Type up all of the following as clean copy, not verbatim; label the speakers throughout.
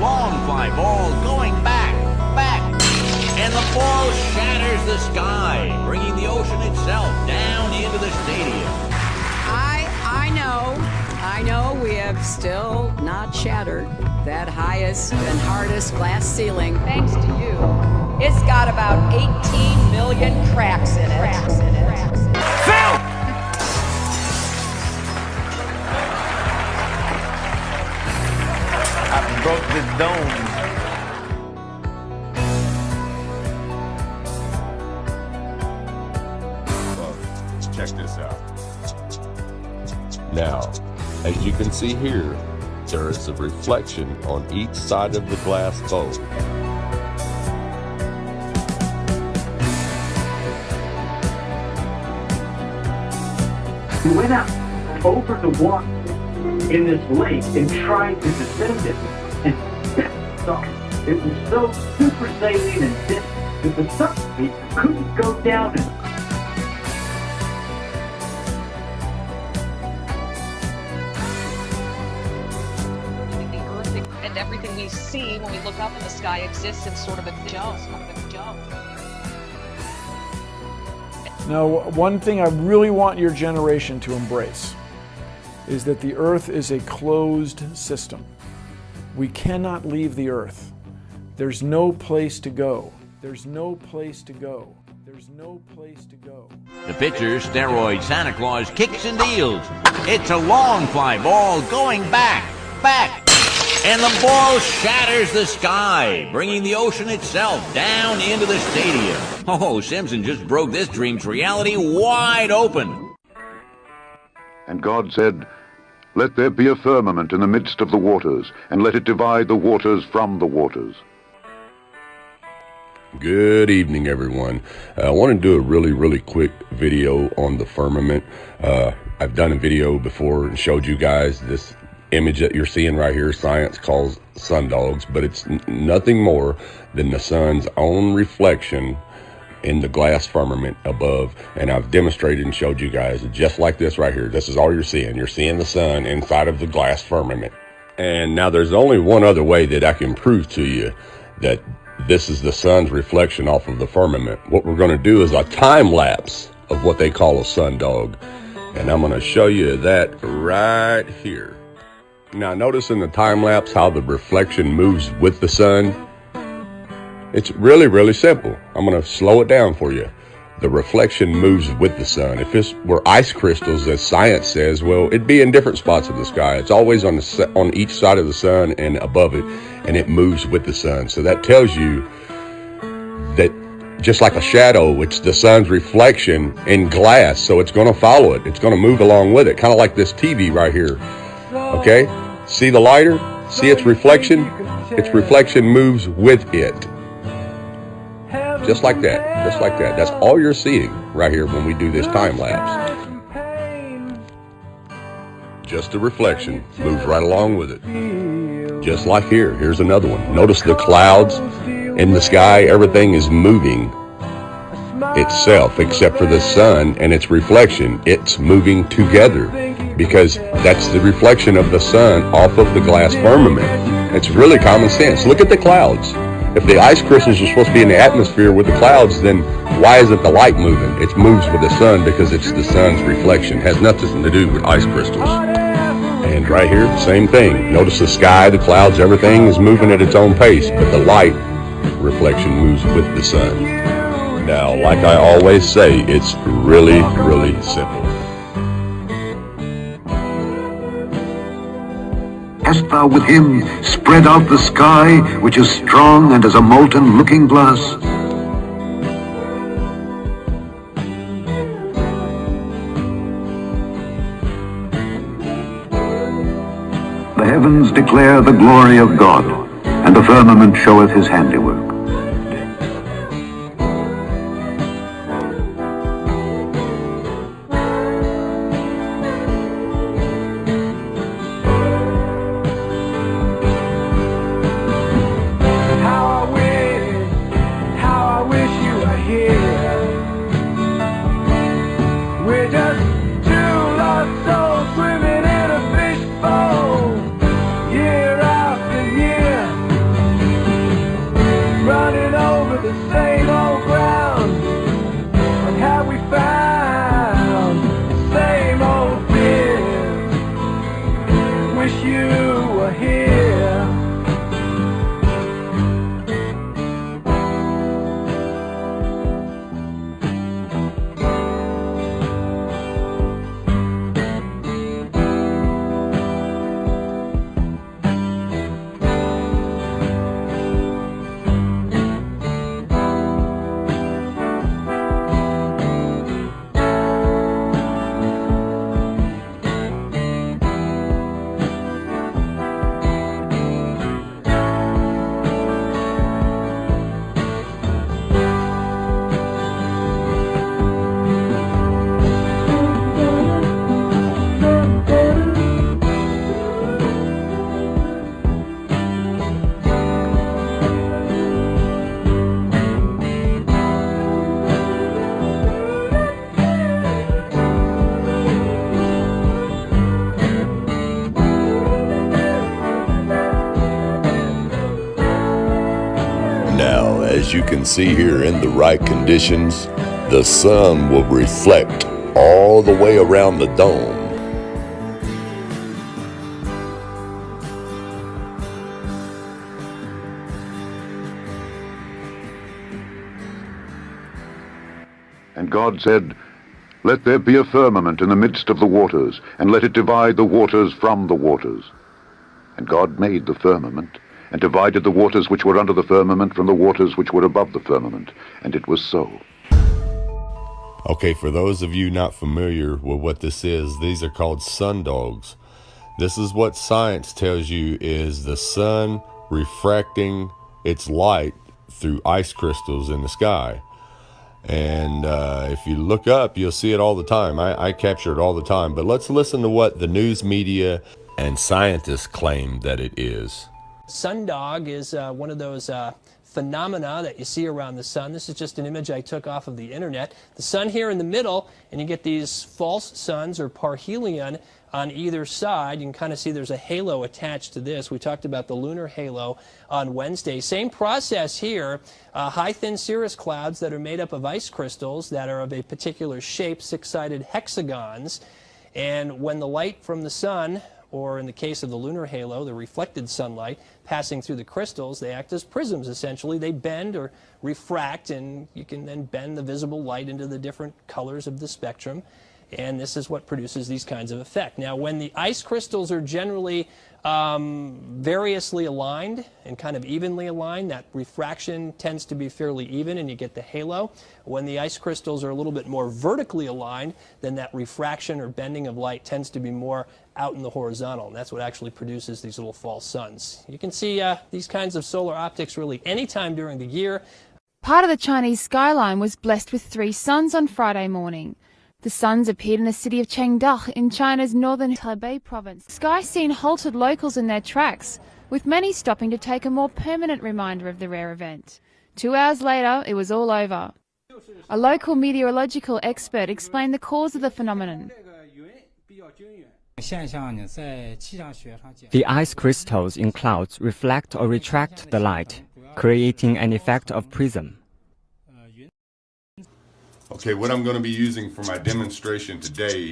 Speaker 1: long fly ball going back, and the ball shatters the sky, bringing the ocean itself down into the stadium.
Speaker 2: I know we have still not shattered that highest and hardest glass ceiling. Thanks to you, it's got about 18 million cracks in it.
Speaker 1: Phil!
Speaker 3: I broke the dome.
Speaker 4: Check this out.
Speaker 5: Now, as you can see here, there is a reflection on each side of the glass bowl.
Speaker 6: We went out over the water in this lake and tried to descend it. And so it was so super saline and dense that the submarine couldn't go down and
Speaker 7: and everything we see when we look up in the sky exists in sort of a dome.
Speaker 8: Now, one thing I really want your generation to embrace is that the Earth is a closed system. We cannot leave the Earth. There's no place to go. There's no place to go. There's no place to go.
Speaker 1: The pitcher, steroid Santa Claus, kicks and deals. It's a long fly ball going back, and the ball shatters the sky, bringing the ocean itself down into the stadium. Oh, Simpson just broke this dream's reality wide open.
Speaker 9: And God said, "Let there be a firmament in the midst of the waters, and let it divide the waters from the waters."
Speaker 5: Good evening, everyone. I want to do a really quick video on the firmament. I've done a video before and showed you guys this image that you're seeing right here. Science calls sundogs, but it's nothing more than the sun's own reflection in the glass firmament above. And I've demonstrated and showed you guys just like this right here. This is all you're seeing. You're seeing the sun inside of the glass firmament. And now there's only one other way that I can prove to you that this is the sun's reflection off of the firmament. What we're going to do is a time lapse of what they call a sundog. And I'm going to show you that right here. Now notice in the time lapse how the reflection moves with the sun. It's really simple. I'm going to slow it down for you. The reflection moves with the sun. If this were ice crystals, as science says, well, it'd be in different spots of the sky. It's always on each side of the sun and above it, and it moves with the sun. So that tells you that just like a shadow, it's the sun's reflection in glass, so it's going to follow it. It's going to move along with it, kind of like this TV right here. Okay? See the lighter? See its reflection? Its reflection moves with it. Just like that. Just like that. That's all you're seeing right here when we do this time lapse. Just the reflection moves right along with it. Just like here. Here's another one. Notice the clouds in the sky. Everything is moving itself except for the sun and its reflection. It's moving together because that's the reflection of the sun off of the glass firmament. It's really common sense. Look at the clouds. If the ice crystals are supposed to be in the atmosphere with the clouds, then why isn't the light moving? It moves with the sun because it's the sun's reflection. It has nothing to do with ice crystals. And right here, same thing. Notice the sky, the clouds, everything is moving at its own pace, but the light reflection moves with the sun. Now, like I always say, it's really simple.
Speaker 9: Hast thou with him spread out the sky, which is strong and as a molten looking glass? The heavens declare the glory of God, and the firmament showeth his handiwork.
Speaker 10: We're just two lost souls swimming in a fishbowl, year after year.
Speaker 5: you can see here, in the right conditions, the sun will reflect all the way around the dome.
Speaker 9: And God said, "Let there be a firmament in the midst of the waters, and let it divide the waters from the waters." And God made the firmament, and divided the waters which were under the firmament from the waters which were above the firmament. And it was so.
Speaker 5: Okay, for those of you not familiar with what this is, these are called sundogs. This is what science tells you is the sun refracting its light through ice crystals in the sky. And if you look up, you'll see it all the time. I capture it all the time. But let's listen to what the news media and scientists claim that it is.
Speaker 11: Sundog is one of those phenomena that you see around the sun. This is just an image I took off of the internet. The sun here in the middle, and you get these false suns or parhelion on either side. You can kind of see there's a halo attached to this. We talked about the lunar halo on Wednesday. Same process here. High thin cirrus clouds that are made up of ice crystals that are of a particular shape, six-sided hexagons. And when the light from the sun, or in the case of the lunar halo, the reflected sunlight passing through the crystals, they act as prisms essentially. They bend or refract, and you can then bend the visible light into the different colors of the spectrum. And this is what produces these kinds of effect. Now, when the ice crystals are generally variously aligned and kind of evenly aligned, that refraction tends to be fairly even and you get the halo. When the ice crystals are a little bit more vertically aligned, then that refraction or bending of light tends to be more out in the horizontal, and that's what actually produces these little false suns. You can see these kinds of solar optics really anytime during the year.
Speaker 12: Part of the Chinese skyline was blessed with 3 suns on Friday morning. The suns appeared in the city of Chengdu in China's northern Hebei province. Sky scene halted locals in their tracks, with many stopping to take a more permanent reminder of the rare event. 2 hours later, it was all over. A local meteorological expert explained the cause of the phenomenon.
Speaker 13: The ice crystals in clouds reflect or retract the light, creating an effect of prism.
Speaker 5: Okay, what I'm going to be using for my demonstration today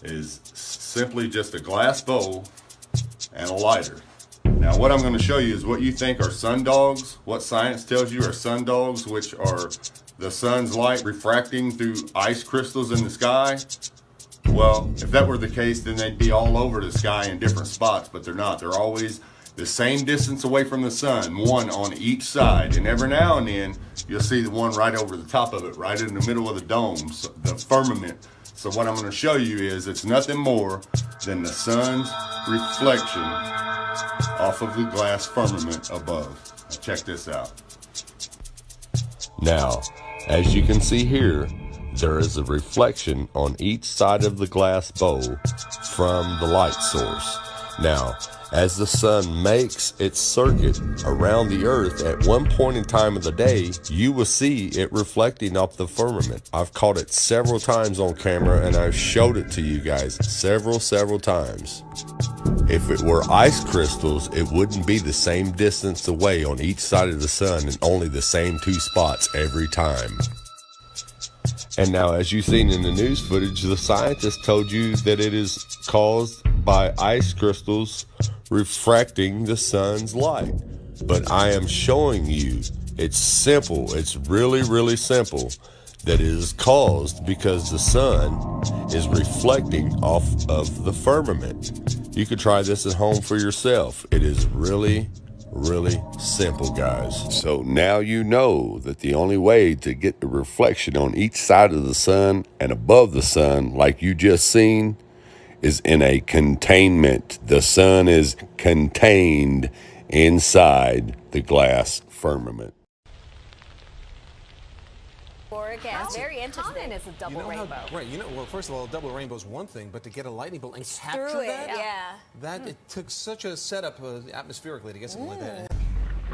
Speaker 5: is simply just a glass bowl and a lighter. Now what I'm going to show you is what you think are sundogs, what science tells you are sundogs, which are the sun's light refracting through ice crystals in the sky. Well, if that were the case, then they'd be all over the sky in different spots, but they're not. They're always the same distance away from the sun, one on each side. And every now and then, you'll see the one right over the top of it, right in the middle of the dome, so the firmament. So what I'm going to show you is it's nothing more than the sun's reflection off of the glass firmament above. Now check this out. Now, as you can see here, there is a reflection on each side of the glass bowl from the light source. Now, as the sun makes its circuit around the earth at one point in time of the day, you will see it reflecting off the firmament. I've caught it several times on camera and I've showed it to you guys several times. If it were ice crystals, it wouldn't be the same distance away on each side of the sun and only the same 2 spots every time. And now, as you've seen in the news footage, the scientists told you that it is caused by ice crystals refracting the sun's light. But I am showing you it's simple. It's really simple. That it is caused because the sun is reflecting off of the firmament. You could try this at home for yourself. It is really simple, guys. So now you know that the only way to get the reflection on each side of the sun and above the sun, like you just seen, is in a containment. The sun is contained inside the glass firmament.
Speaker 14: It's very interesting. It's a double rainbow.
Speaker 15: Right. Well, first of all, a double rainbow is one thing, but to get a lightning bolt and capture
Speaker 14: Through it,
Speaker 15: that, that it took such a setup atmospherically to get something like that.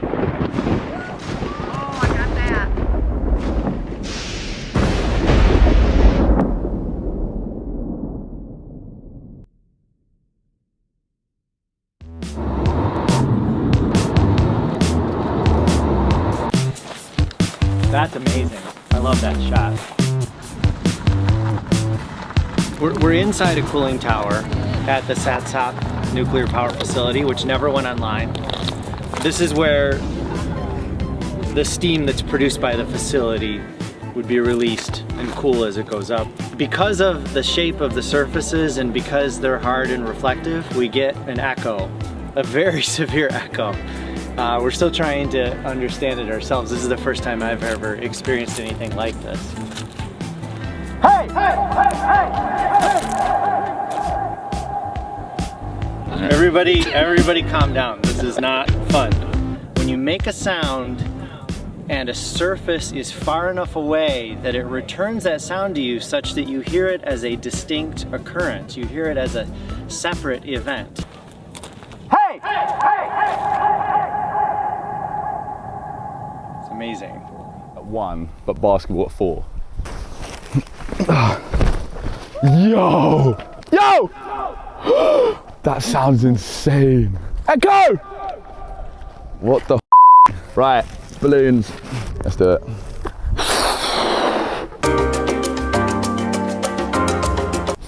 Speaker 14: Oh, I got that.
Speaker 16: We're inside a cooling tower at the Satsap nuclear power facility, which never went online. This is where the steam that's produced by the facility would be released and cool as it goes up. Because of the shape of the surfaces and because they're hard and reflective, we get an echo, a very severe echo. We're still trying to understand it ourselves. This is the first time I've ever experienced anything like this.
Speaker 10: Hey! Hey! Hey! Hey!
Speaker 16: Everybody calm down. This is not fun. When you make a sound and a surface is far enough away that it returns that sound to you such that you hear it as a distinct occurrence. You hear it as a separate event.
Speaker 10: Hey! Hey! Hey!
Speaker 16: It's amazing.
Speaker 17: At 1, but basketball at 4. Yo! Yo! That sounds insane. Echo! What the f? Right, balloons. Let's do it.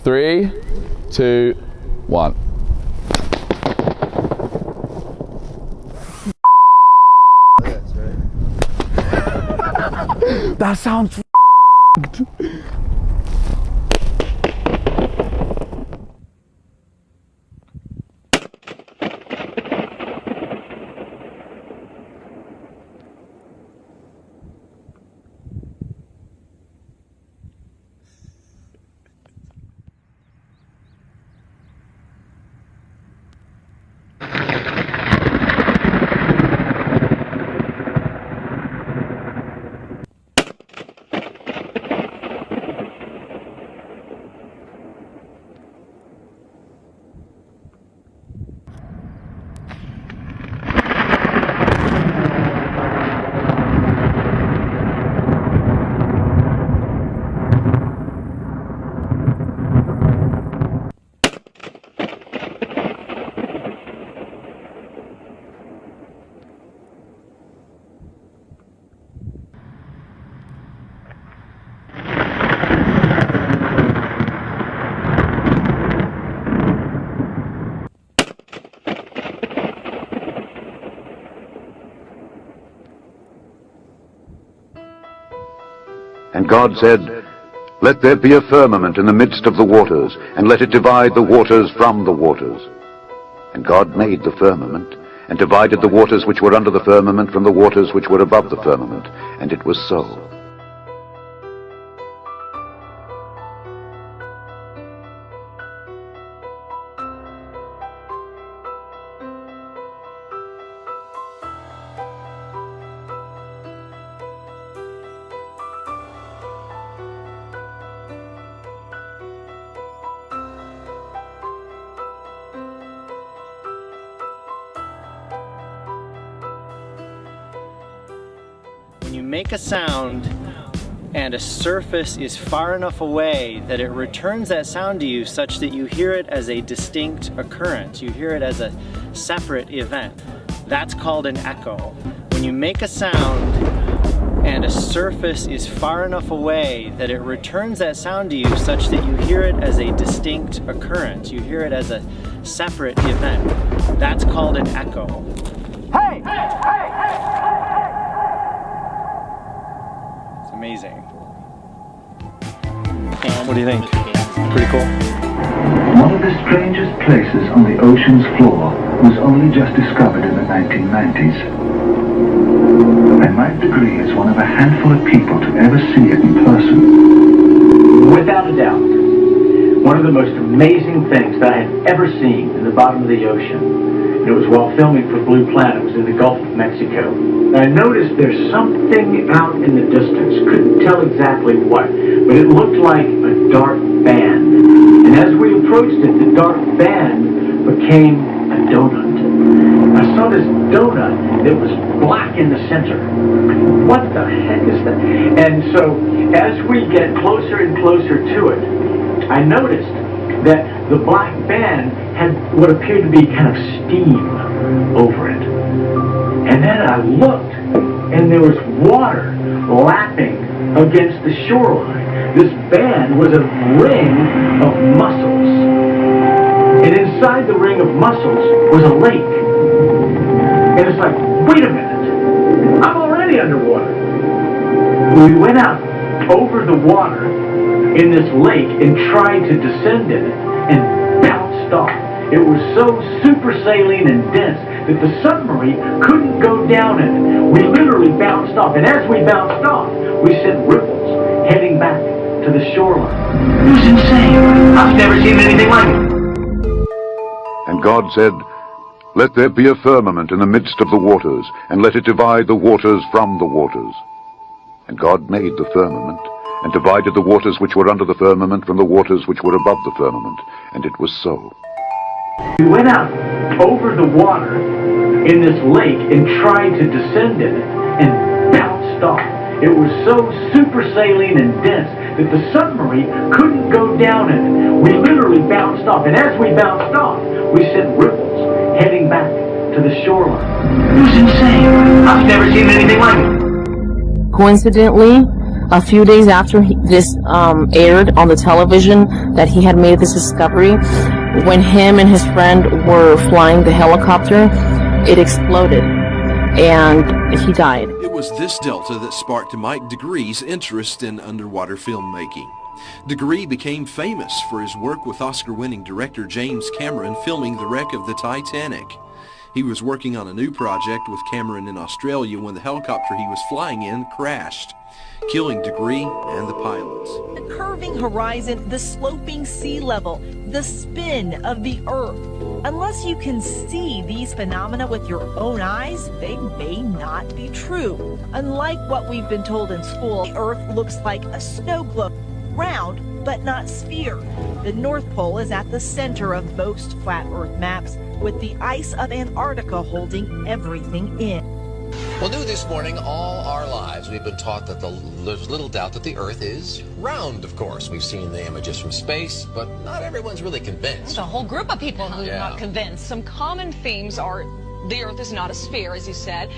Speaker 17: Three, 2, 1. That sounds f***ed.
Speaker 9: And God said, "Let there be a firmament in the midst of the waters, and let it divide the waters from the waters." And God made the firmament, and divided the waters which were under the firmament from the waters which were above the firmament. And it was so.
Speaker 16: When you make a sound and a surface is far enough away that it returns that sound to you such that you hear it as a distinct occurrence. You hear it as a separate event. That's called an echo. When you make a sound and a surface is far enough away that it returns that sound to you such that you hear it as a distinct occurrence. You hear it as a separate event. That's called an echo.
Speaker 10: Hey! Hey! Hey!
Speaker 16: It's amazing. What do you think? Pretty cool?
Speaker 6: One of the strangest places on the ocean's floor was only just discovered in the 1990s. I might agree as one of a handful of people to ever see it in person.
Speaker 18: Without a doubt, one of the most amazing things that I had ever seen in the bottom of the ocean. It was while filming for Blue Planet. It was in the Gulf of Mexico. And I noticed there's something out in the distance. Couldn't tell exactly what, but it looked like a dark band. And as we approached it, the dark band became a donut. I saw this donut that was black in the center. What the heck is that? And so as we get closer and closer to it, I noticed that the black band had what appeared to be kind of steam over it. And then I looked, and there was water lapping against the shoreline. this band was a ring of mussels. And inside the ring of mussels was a lake. And it's like, wait a minute, I'm already underwater. We went out over the water in this lake and tried to descend in it and bounced off. It was so super saline and dense that the submarine couldn't go down in it. We literally bounced off, and as we bounced off, we sent ripples heading back to the shoreline. It was insane. I've never seen anything like it.
Speaker 9: And God said, "Let there be a firmament in the midst of the waters, and let it divide the waters from the waters." And God made the firmament, and divided the waters which were under the firmament from the waters which were above the firmament. And it was so.
Speaker 18: We went out over the water in this lake and tried to descend in it and bounced off. It was so super saline and dense that the submarine couldn't go down in it. We literally bounced off, and as we bounced off, we sent ripples heading back to the shoreline. It was insane. I've never seen anything like it.
Speaker 19: Coincidentally, a few days after this aired on the television that he had made this discovery, when him and his friend were flying the helicopter, it exploded and he died.
Speaker 20: It was this delta that sparked Mike Degree's interest in underwater filmmaking. Degree became famous for his work with Oscar-winning director James Cameron filming the wreck of the Titanic. He was working on a new project with Cameron in Australia when the helicopter he was flying in crashed, killing Degree and the pilots.
Speaker 21: The curving horizon, the sloping sea level, the spin of the Earth. Unless you can see these phenomena with your own eyes, they may not be true. Unlike what we've been told in school, the Earth looks like a snow globe, round but not sphere. The North Pole is at the center of most flat Earth maps, with the ice of Antarctica holding everything in.
Speaker 15: Well, new this morning, all our lives, we've been taught that there's little doubt that the Earth is round, of course. We've seen the images from space, but not everyone's really convinced.
Speaker 7: There's a whole group of people who are not convinced. Some common themes are the Earth is not a sphere, as you said.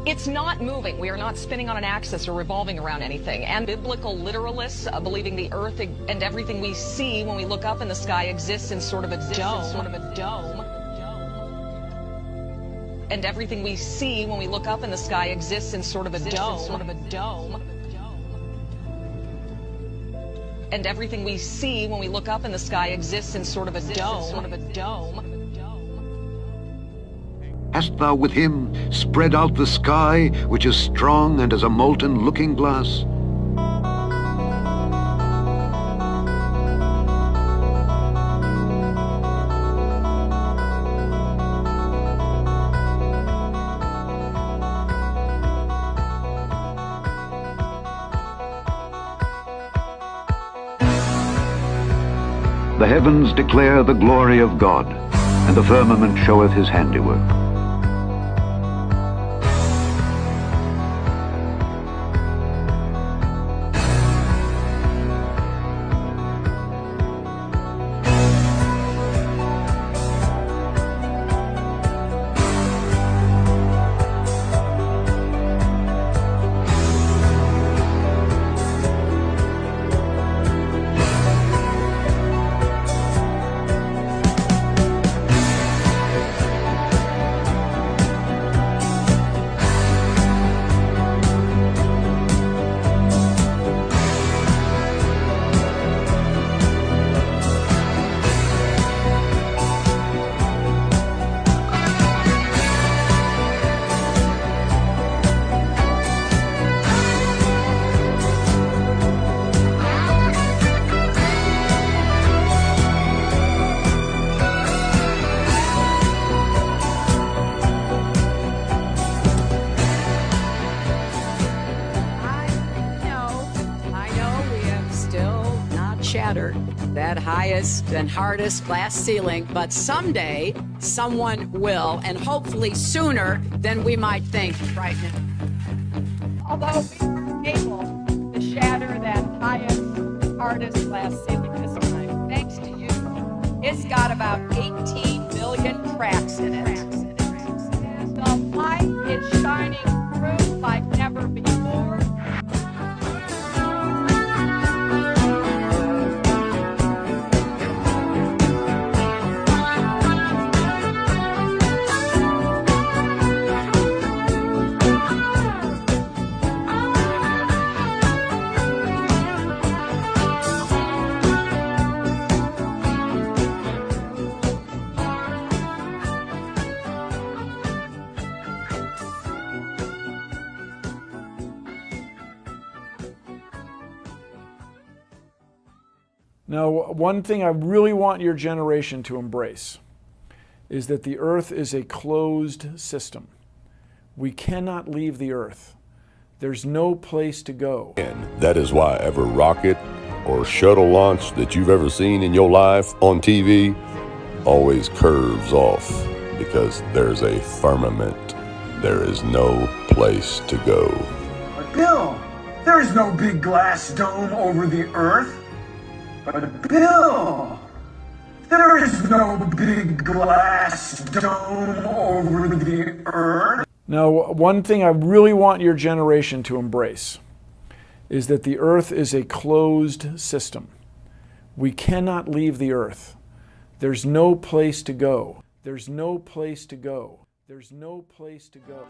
Speaker 7: It's not moving. We are not spinning on an axis or revolving around anything. And biblical literalists believing the Earth and everything we see when we look up in the sky exists in sort of a dome. And everything we see when we look up in the sky exists in sort of a dome. And everything we see when we look up in the sky exists in sort of a dome.
Speaker 9: Hast thou with him spread out the sky, which is strong and as a molten looking glass? The heavens declare the glory of God, and the firmament showeth his handiwork.
Speaker 2: That highest and hardest glass ceiling, but someday someone will, and hopefully sooner than we might think right now. Although we were able to shatter that highest, hardest glass ceiling this time, thanks to you, it's got about 18 million cracks in it. And the light is shining through like never before.
Speaker 8: Now, one thing I really want your generation to embrace is that the Earth is a closed system. We cannot leave the Earth. There's no place to go.
Speaker 5: And that is why every rocket or shuttle launch that you've ever seen in your life on TV always curves off, because there's a firmament. There is no place to go.
Speaker 10: But Bill, there is no big glass dome over the Earth. But Bill, there is no big glass dome over the Earth.
Speaker 8: Now, one thing I really want your generation to embrace is that the Earth is a closed system. We cannot leave the Earth. There's no place to go. There's no place to go. There's no place to go.